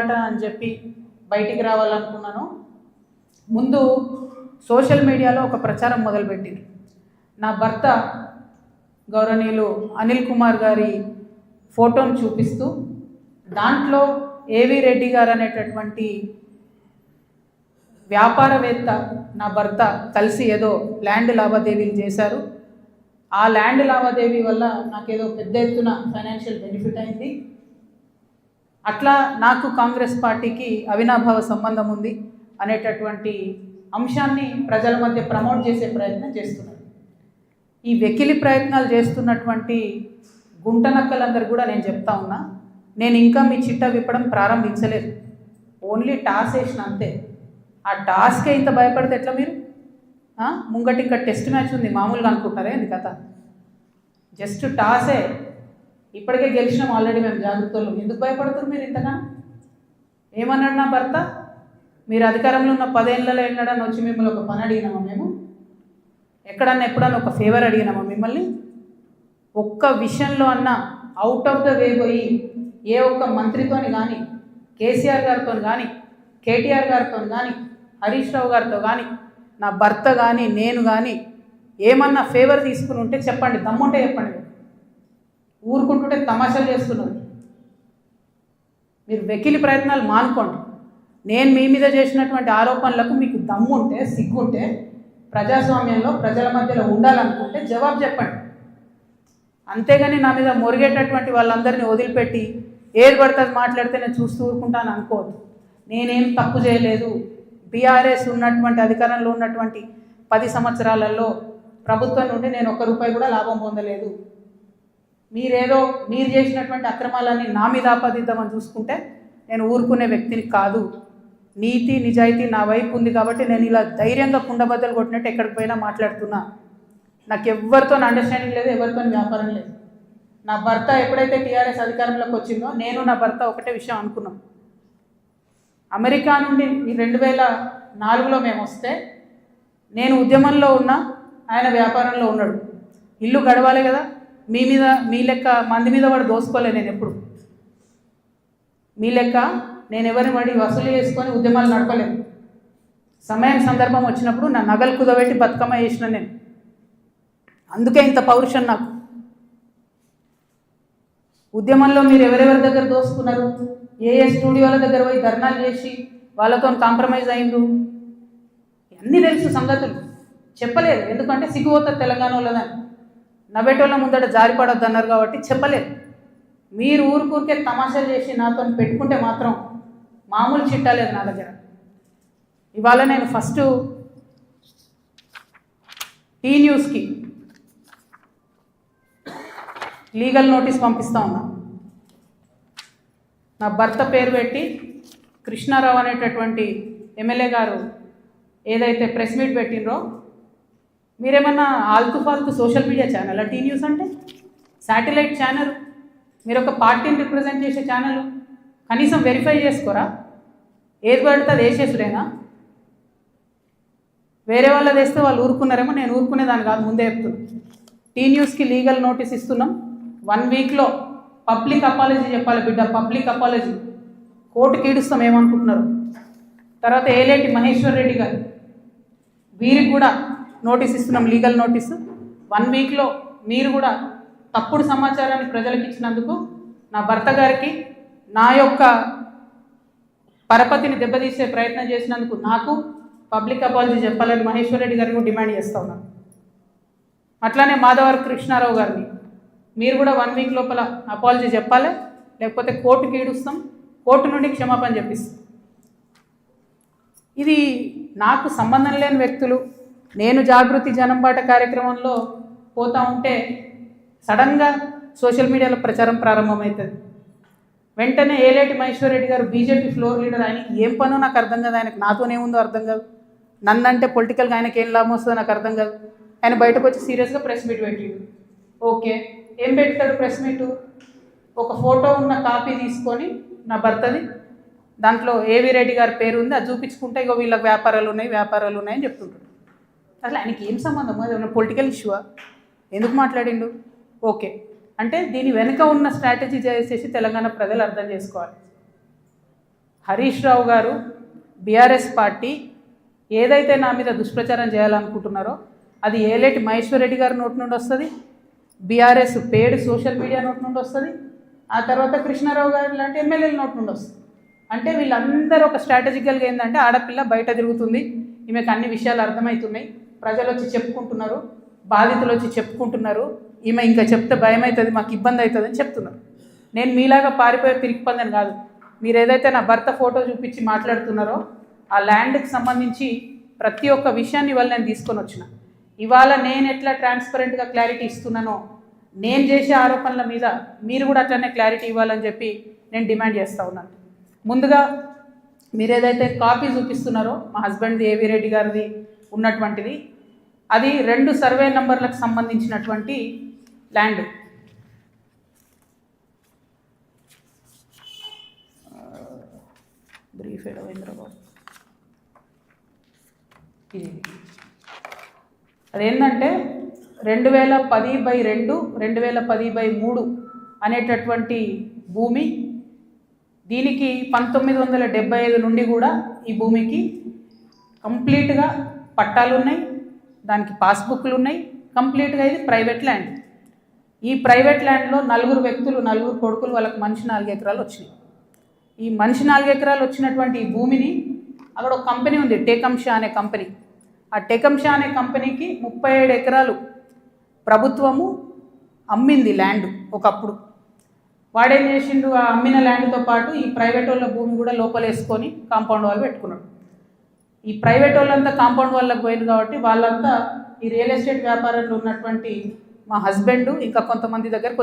పోరాటం అని చెప్పి బయటికి రావాలనుకున్నాను. ముందు సోషల్ మీడియాలో ఒక ప్రచారం మొదలుపెట్టింది. నా భర్త గౌరవనీయులు అనిల్ కుమార్ గారి ఫోటోను చూపిస్తూ దాంట్లో ఏవి రెడ్డి గారు అనేటటువంటి వ్యాపారవేత్త నా భర్త కలిసి ఏదో ల్యాండ్ లావాదేవీలు చేశారు. ఆ ల్యాండ్ లావాదేవీ వల్ల నాకేదో పెద్ద ఎత్తున ఫైనాన్షియల్ బెనిఫిట్ అయింది, అట్లా నాకు కాంగ్రెస్ పార్టీకి అవినాభావ సంబంధం ఉంది అనేటటువంటి అంశాన్ని ప్రజల మధ్య ప్రమోట్ చేసే ప్రయత్నం చేస్తున్నారు. ఈ వెకిలి ప్రయత్నాలు చేస్తున్నటువంటి గుంటనక్కలందరూ కూడా నేను చెప్తా ఉన్నా, నేను ఇంకా మీ చిట్టా విప్పడం ప్రారంభించలేదు, ఓన్లీ టాస్ వేసిన అంతే. ఆ టాస్కే ఇంత భయపడితే ఎట్లా మీరు? ముంగటి ఇంకా టెస్ట్ మ్యాచ్ ఉంది మామూలుగా అనుకుంటారే ఇది కథ. జస్ట్ టాసే, ఇప్పటికే గెలిచినాం ఆల్రెడీ మేము జాగ్రత్తలు. ఎందుకు భయపడుతున్నారు మీరు ఇంతగా? ఏమన్నాడు నా భర్త? మీరు అధికారంలో ఉన్న 10 ఏళ్ళలో ఎన్నడన్నా వచ్చి మిమ్మల్ని ఒక పని అడిగినామా మేము? ఎక్కడన్నా ఎప్పుడన్నా ఒక ఫేవర్ అడిగినామా మిమ్మల్ని? ఒక్క విషయంలో అన్నా అవుట్ ఆఫ్ ద వే పోయి ఏ ఒక్క మంత్రితోని కానీ, కేసీఆర్ గారితో కానీ, కేటీఆర్ గారితో కానీ, హరీష్ రావు గారితో కానీ, నా భర్త కానీ, నేను కానీ ఏమన్నా ఫేవర్ తీసుకుని ఉంటే చెప్పండి, దమ్ముంటే చెప్పండి. ఊరుకుంటుంటే తమాషాలు చేస్తున్నారు. మీరు వెకిలి ప్రయత్నాలు మానుకోండి. నేను మీ మీద చేసినటువంటి ఆరోపణలకు మీకు దమ్ముంటే, సిగ్గుంటే, ప్రజాస్వామ్యంలో ప్రజల మధ్యలో ఉండాలనుకుంటే జవాబు చెప్పండి. అంతేగాని నా మీద మొరిగేటటువంటి వాళ్ళందరినీ వదిలిపెట్టి ఏది పడుతుంది మాట్లాడితే నేను చూస్తూ ఊరుకుంటాను అనుకోవద్దు. నేనేం తప్పు చేయలేదు. బీఆర్ఎస్ ఉన్నటువంటి అధికారంలో ఉన్నటువంటి 10 సంవత్సరాలలో ప్రభుత్వం నుండి నేను ₹1 కూడా లాభం పొందలేదు. మీరు చేసినటువంటి అక్రమాలన్నీ నా మీద ఆపాదిద్దామని చూసుకుంటే నేను ఊరుకునే వ్యక్తిని కాదు. నీతి నిజాయితీ నా వైపు ఉంది కాబట్టి నేను ఇలా ధైర్యంగా కుండబద్దలు కొట్టినట్టు ఎక్కడికి పోయినా మాట్లాడుతున్నా. నాకు ఎవరితో అండర్స్టాండింగ్ లేదు, ఎవరితో వ్యాపారం లేదు. నా భర్త ఎప్పుడైతే టీఆర్ఎస్ అధికారంలోకి వచ్చిందో నేను నా భర్త ఒకటే విషయం అనుకున్నాం. అమెరికా నుండి 2004లో మేము వస్తే నేను ఉద్యమంలో ఉన్నా, ఆయన వ్యాపారంలో ఉన్నాడు. ఇల్లు గడవాలి కదా, మీ లెక్క మంది మీద వాడు దోసుకోలే. నేను ఎప్పుడు మీ లెక్క నేను ఎవరిని వాడి వసూలు చేసుకొని ఉద్యమాలు నడపలేను. సమయం సందర్భం వచ్చినప్పుడు నా నగలు కుదబెట్టి బతుకమ్మ చేసిన నేను. అందుకే ఇంత పౌరుషం నాకు. ఉద్యమంలో మీరు ఎవరెవరి దగ్గర దోసుకున్నారు, ఏ స్టూడియోల దగ్గర పోయి ధర్నాలు చేసి వాళ్ళతో కాంప్రమైజ్ అయిండు, అన్నీ తెలుసు సంగతులు. చెప్పలేదు, ఎందుకంటే సిగ్గుపోతుంది తెలంగాణ వాళ్ళదని. నవ్వేటోళ్ళ ముందట జారిపడొద్దు అన్నారు కాబట్టి చెప్పలేదు. మీరు ఊరికే తమాషాలు చేసి నాతో పెట్టుకుంటే మాత్రం మామూలు చిట్టా లేదు నా దగ్గర. ఇవాళ నేను ఫస్ట్ టీ న్యూస్కి లీగల్ నోటీస్ పంపిస్తా ఉన్నా. నా భర్త పేరు పెట్టి కృష్ణారావు అనేటటువంటి ఎమ్మెల్యే గారు ఏదైతే ప్రెస్ మీట్ పెట్టినరో, మీరేమన్నా ఆల్తు ఫాల్తు social media channel T news అంటే? శాటిలైట్ ఛానల్, మీరు ఒక పార్టీని రిప్రజెంట్ చేసే ఛానల్, కనీసం వెరిఫై చేసుకోరా? ఏది పడితే అది వేసేసుడేనా? వేరే వాళ్ళది వేస్తే వాళ్ళు ఊరుకున్నారేమో, నేను ఊరుకునేదాన్ని కాదు, ముందే చెప్తున్నాను. టీ న్యూస్కి లీగల్ నోటీస్ ఇస్తున్నాం. 1 వీక్లో పబ్లిక్ అపాలజీ చెప్పాలి బిడ్డ, పబ్లిక్ అపాలజీ. కోర్టుకి ఈడుస్తాం ఏమనుకుంటున్నారు. తర్వాత ఏలేటి మహేశ్వర్ రెడ్డి గారు, వీరికి కూడా నోటీస్ ఇస్తున్నాం, లీగల్ నోటీసు. 1 వీక్లో మీరు కూడా తప్పుడు సమాచారాన్ని ప్రజలకు ఇచ్చినందుకు నా భర్త గారికి, నా యొక్క పరపతిని దెబ్బతీసే ప్రయత్నం చేసినందుకు నాకు పబ్లిక్ అపాలజీ చెప్పాలని మహేశ్వర్ రెడ్డి గారిని కూడా డిమాండ్ చేస్తూ ఉన్నాను. అట్లానే మాధవర్ కృష్ణారావు గారిని మీరు కూడా 1 వీక్ లోపల అపాలజీ చెప్పాలి, లేకపోతే కోర్టుకి ఈడుస్తాం, కోర్టు నుండి క్షమాపణ చెప్పిస్తాం. ఇది నాకు సంబంధం లేని వ్యక్తులు. నేను జాగృతి జనంబాట కార్యక్రమంలో పోతూ ఉంటే సడన్గా సోషల్ మీడియాలో ప్రచారం ప్రారంభమవుతుంది. వెంటనే ఏలేటి మహేశ్వర్ రెడ్డి గారు బీజేపీ ఫ్లోర్ లీడర్, ఆయనకి ఏం పనో నాకు అర్థం కాదు, ఆయనకు నాతోనేముందో అర్థం కాదు, నన్నంటే పొలిటికల్గా ఆయనకి ఏం లాభం వస్తుందో నాకు అర్థం కాదు. ఆయన బయటకు వచ్చి సీరియస్గా ప్రెస్ మీట్ పెట్టిండు. ఓకే, ఏం పెడతాడు ప్రెస్ మీటు? ఒక ఫోటో ఉన్న కాపీ తీసుకొని నా భర్తది, దాంట్లో ఏవి రెడ్డి గారి పేరు ఉంది, అది చూపించుకుంటే ఇగో వీళ్ళకి వ్యాపారాలు ఉన్నాయని చెప్తుంటాడు. అసలు ఆయనకి ఏం సంబంధం? అది ఏమన్నా పొలిటికల్ ఇష్యూవా? ఎందుకు మాట్లాడిండు? ఓకే, అంటే దీని వెనుక ఉన్న స్ట్రాటజీ చేసేసి తెలంగాణ ప్రజలు అర్థం చేసుకోవాలి. హరీష్ రావు గారు బీఆర్ఎస్ పార్టీ ఏదైతే నా మీద దుష్ప్రచారం చేయాలనుకుంటున్నారో అది ఏలేటి మహేశ్వర్ రెడ్డి గారి నోటి నుండి వస్తుంది, బీఆర్ఎస్ పేడ్ సోషల్ మీడియా నోటి నుండి వస్తుంది, ఆ తర్వాత కృష్ణారావు గారు లాంటి ఎమ్మెల్యేల నోటి నుండి వస్తుంది. అంటే వీళ్ళందరూ ఒక స్ట్రాటజికల్గా ఏంటంటే ఆడపిల్ల బయట తిరుగుతుంది, ఈమెకు అన్ని విషయాలు అర్థమవుతున్నాయి, ప్రజలు వచ్చి చెప్పుకుంటున్నారు, బాధితులు వచ్చి చెప్పుకుంటున్నారు, ఈమె ఇంకా చెప్తే భయం అవుతుంది, మాకు ఇబ్బంది అవుతుంది అని చెప్తున్నారు. నేను మీలాగా పారిపోయే పిరికిపందని కాదు. మీరు ఏదైతే నా భర్త ఫోటో చూపించి మాట్లాడుతున్నారో ఆ ల్యాండ్కి సంబంధించి ప్రతి ఒక్క విషయాన్ని ఇవాళ నేను తీసుకొని వచ్చిన. ఇవాళ నేను ఎట్లా ట్రాన్స్పరెంట్గా క్లారిటీ ఇస్తున్నానో నేను చేసే ఆరోపణల మీద మీరు కూడా అట్లనే క్లారిటీ ఇవ్వాలని చెప్పి నేను డిమాండ్ చేస్తూ ఉన్నాను. ముందుగా మీరు ఏదైతే కాపీ చూపిస్తున్నారో మా హస్బెండ్ది ఏవి రెడ్డి గారిది ఉన్నటువంటిది, అది 2 సర్వే నంబర్లకు సంబంధించినటువంటి ల్యాండ్. బ్రీఫ్ రవీంద్రబాబు ఇది అదేంటంటే 2010/2 2010/3 అనేటటువంటి భూమి. దీనికి 1975 నుండి కూడా ఈ భూమికి కంప్లీట్గా పట్టాలు ఉన్నాయి, దానికి పాస్బుక్లు ఉన్నాయి, కంప్లీట్గా ఇది ప్రైవేట్ ల్యాండ్. ఈ ప్రైవేట్ ల్యాండ్లో 4 వ్యక్తులు, 4 కొడుకులు, వాళ్ళకి మనిషి 4 ఎకరాలు వచ్చినాయి. ఈ మనిషి 4 ఎకరాలు వచ్చినటువంటి ఈ భూమిని అక్కడ ఒక కంపెనీ ఉంది, టేకంషా అనే కంపెనీ. ఆ టేకంషా అనే కంపెనీకి 37 ఎకరాలు ప్రభుత్వము అమ్మింది ల్యాండ్ ఒకప్పుడు. వాడేం చేసిండు, ఆ అమ్మిన ల్యాండ్తో పాటు ఈ ప్రైవేట్ వాళ్ళ భూమి కూడా లోపలేసుకొని కాంపౌండ్ వాళ్ళు పెట్టుకున్నాడు. ఈ ప్రైవేట్ వాళ్ళంతా కాంపౌండ్ వాళ్ళకి పోయింది కాబట్టి వాళ్ళంతా ఈ రియల్ ఎస్టేట్ వ్యాపారంలో ఉన్నటువంటి మా హస్బెండ్ ఇంకా కొంతమంది దగ్గరకు వచ్చి